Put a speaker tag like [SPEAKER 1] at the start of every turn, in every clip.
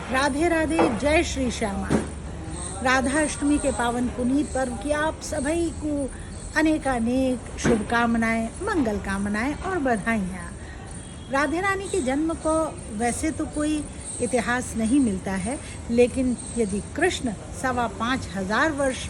[SPEAKER 1] राधे राधे, जय श्री श्यामा। राधा अष्टमी के पावन पुनीत पर्व की आप सभी को अनेकानेक शुभकामनाएं, मंगल कामनाएं और बधाइयाँ। राधे रानी के जन्म को वैसे तो कोई इतिहास नहीं मिलता है, लेकिन यदि कृष्ण 5,500 वर्ष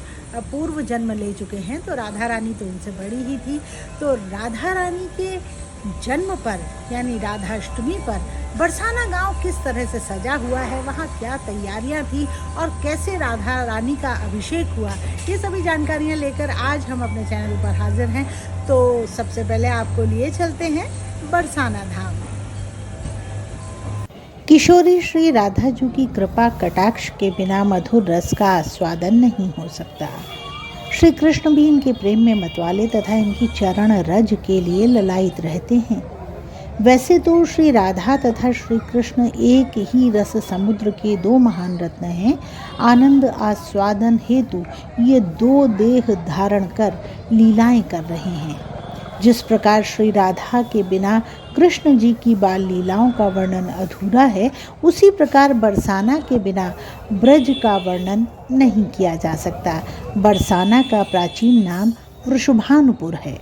[SPEAKER 1] पूर्व जन्म ले चुके हैं तो राधा रानी तो उनसे बड़ी ही थी। तो राधा रानी के जन्म पर यानी राधाष्टमी पर बरसाना गांव किस तरह से सजा हुआ है, वहाँ क्या तैयारियां थी और कैसे राधा रानी का अभिषेक हुआ, ये सभी जानकारियां लेकर आज हम अपने चैनल पर हाजिर हैं। तो सबसे पहले आपको लिए चलते हैं बरसाना धाम। किशोरी श्री राधा जी की कृपा कटाक्ष के बिना मधुर रस का आस्वादन नहीं हो सकता। श्री कृष्ण भी इनके प्रेम में मतवाले तथा इनकी चरण रज के लिए ललायित रहते हैं। वैसे तो श्री राधा तथा श्री कृष्ण एक ही रस समुद्र के दो महान रत्न हैं। आनंद आस्वादन हेतु ये दो देह धारण कर लीलाएं कर रहे हैं। जिस प्रकार श्री राधा के बिना कृष्ण जी की बाल लीलाओं का वर्णन अधूरा है, उसी प्रकार बरसाना के बिना ब्रज का वर्णन नहीं किया जा सकता। बरसाना का प्राचीन नाम वृषभानुपुर है।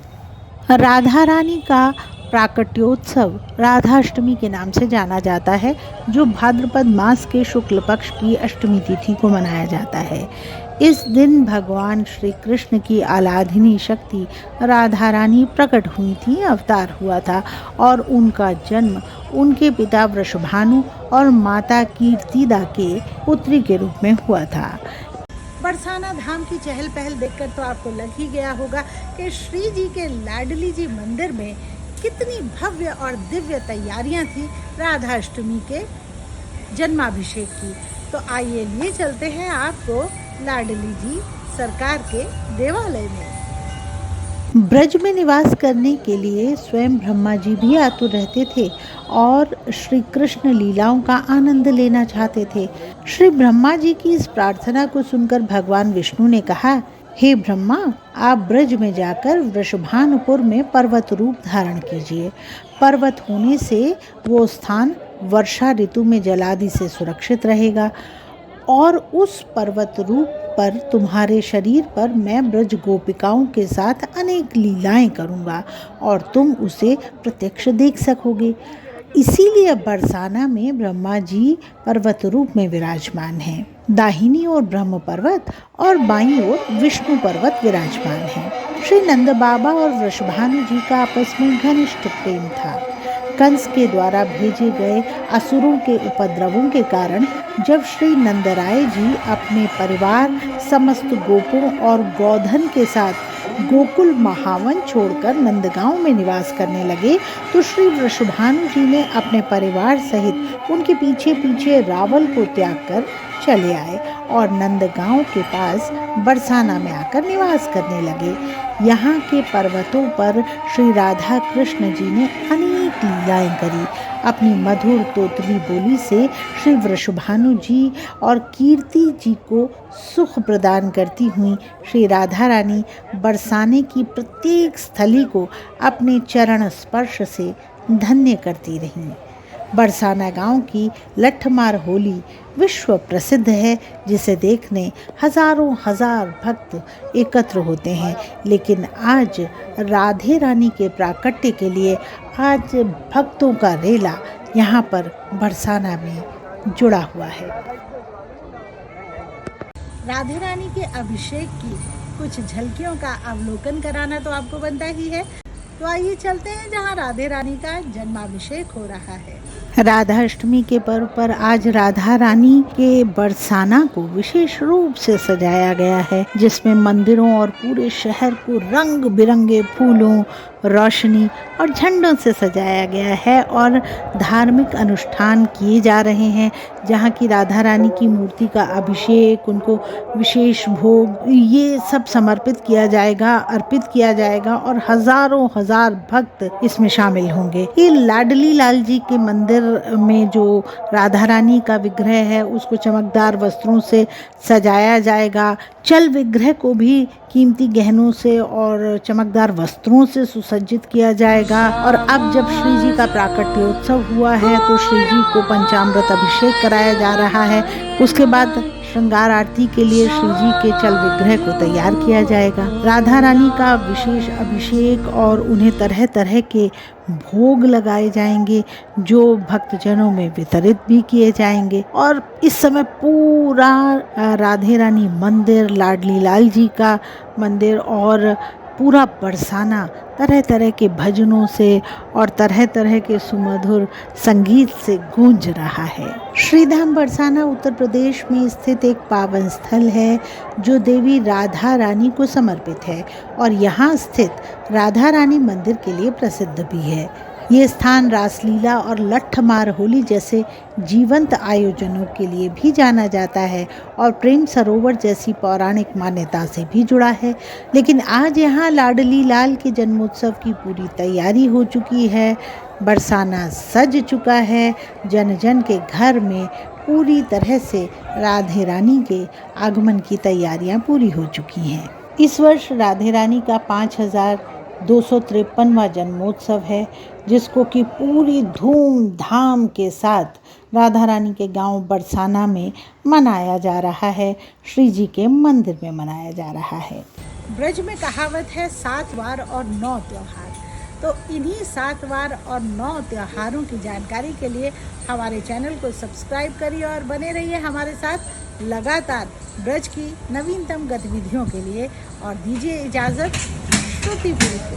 [SPEAKER 1] राधा रानी का प्राकट्योत्सव राधाष्टमी के नाम से जाना जाता है, जो भाद्रपद मास के शुक्ल पक्ष की अष्टमी तिथि को मनाया जाता है। इस दिन भगवान श्री कृष्ण की आराधनीय शक्ति राधा रानी प्रकट हुई थी, अवतार हुआ था और उनका जन्म उनके पिता वृषभानु और माता कीर्तिदा के पुत्री के रूप में हुआ था। बरसाना धाम की चहल पहल देखकर तो आपको लग ही गया होगा कि श्री जी के लाडली जी मंदिर में कितनी भव्य और दिव्य तैयारियां थी राधाष्टमी के जन्माभिषेक की। तो आइए लिए चलते हैं आपको लाडली जी सरकार के देवालय में। ब्रज में निवास करने के लिए स्वयं ब्रह्मा जी भी आतुर रहते थे और श्री कृष्ण लीलाओं का आनंद लेना चाहते थे। श्री ब्रह्मा जी की इस प्रार्थना को सुनकर भगवान विष्णु ने कहा, हे ब्रह्मा, आप ब्रज में जाकर वृषभानुपुर में पर्वत रूप धारण कीजिए। पर्वत होने से वो स्थान वर्षा ऋतु में जलादि से सुरक्षित रहेगा और उस पर्वत रूप पर तुम्हारे शरीर पर मैं ब्रज गोपिकाओं के साथ अनेक लीलाएं करूंगा और तुम उसे प्रत्यक्ष देख सकोगे। इसीलिए बरसाना में ब्रह्मा जी पर्वत रूप में विराजमान हैं। दाहिनी ओर ब्रह्म पर्वत और बाईं ओर विष्णु पर्वत विराजमान हैं। श्री नंद बाबा और वृषभानु जी का आपस में घनिष्ठ प्रेम था। कंस के द्वारा भेजे गए असुरों के उपद्रवों के कारण जब श्री नंदराय जी अपने परिवार, समस्त गोपों और गोधन के साथ गोकुल महावन छोड़कर नंदगांव में निवास करने लगे, तो श्री वृषभानु जी ने अपने परिवार सहित उनके पीछे पीछे रावल को त्याग कर चले आए और नंदगांव के पास बरसाना में आकर निवास करने लगे। यहाँ के पर्वतों पर श्री राधा कृष्ण जी ने अनेक लीलाएं करी। अपनी मधुर तोतली बोली से श्री वृषभानु जी और कीर्ति जी को सुख प्रदान करती हुई श्री राधा रानी बरसाने की प्रत्येक स्थली को अपने चरण स्पर्श से धन्य करती रहीं। बरसाना गांव की लठमार होली विश्व प्रसिद्ध है, जिसे देखने हजारों हजार भक्त एकत्र होते हैं। लेकिन आज राधे रानी के प्राकट्य के लिए आज भक्तों का रेला यहाँ पर बरसाना में जुड़ा हुआ है। राधे रानी के अभिषेक की कुछ झलकियों का अवलोकन कराना तो आपको बनता ही है। तो आइए चलते हैं जहाँ राधे रानी का जन्माभिषेक हो रहा है। राधा अष्टमी के पर्व पर आज राधा रानी के बरसाना को विशेष रूप से सजाया गया है, जिसमें मंदिरों और पूरे शहर को रंग बिरंगे फूलों, रोशनी और झंडों से सजाया गया है और धार्मिक अनुष्ठान किए जा रहे हैं, जहाँ की राधा रानी की मूर्ति का अभिषेक, उनको विशेष भोग, ये सब समर्पित किया जाएगा, अर्पित किया जाएगा और हजारों हजार भक्त इसमें शामिल होंगे। ये लाडली लाल जी के मंदिर में जो राधा रानी का विग्रह है, उसको चमकदार वस्त्रों से सजाया जाएगा। चल विग्रह को भी कीमती गहनों से और चमकदार वस्त्रों से सुसज्जित किया जाएगा। और अब जब श्री जी का प्राकट्योत्सव हुआ है तो श्री जी को पंचामृत अभिषेक कराया जा रहा है। उसके बाद श्रृंगार आरती के लिए श्री जी के चल विग्रह को तैयार किया जाएगा। राधा रानी का विशेष अभिषेक और उन्हें तरह तरह के भोग लगाए जाएंगे जो भक्तजनों में वितरित भी किए जाएंगे। और इस समय पूरा राधे रानी मंदिर, लाडली लाल जी का मंदिर और पूरा बरसाना तरह तरह के भजनों से और तरह तरह के सुमधुर संगीत से गूंज रहा है। श्रीधाम बरसाना उत्तर प्रदेश में स्थित एक पावन स्थल है जो देवी राधा रानी को समर्पित है और यहाँ स्थित राधा रानी मंदिर के लिए प्रसिद्ध भी है। ये स्थान रासलीला और लट्ठमार होली जैसे जीवंत आयोजनों के लिए भी जाना जाता है और प्रेम सरोवर जैसी पौराणिक मान्यता से भी जुड़ा है। लेकिन आज यहाँ लाडली लाल के जन्मोत्सव की पूरी तैयारी हो चुकी है। बरसाना सज चुका है। जन जन के घर में पूरी तरह से राधे रानी के आगमन की तैयारियां पूरी हो चुकी हैं। इस वर्ष राधे रानी का 5253वां जन्मोत्सव है, जिसको कि पूरी धूमधाम के साथ राधा रानी के गांव बरसाना में मनाया जा रहा है। श्री जी के मंदिर में मनाया जा रहा है। ब्रज में कहावत है 7 वार और 9 त्योहार। तो इन्हीं 7 वार और 9 त्योहारों की जानकारी के लिए हमारे चैनल को सब्सक्राइब करिए और बने रहिए हमारे साथ लगातार ब्रज की नवीनतम गतिविधियों के लिए। और दीजिए इजाज़त श्रुतिपुरी को।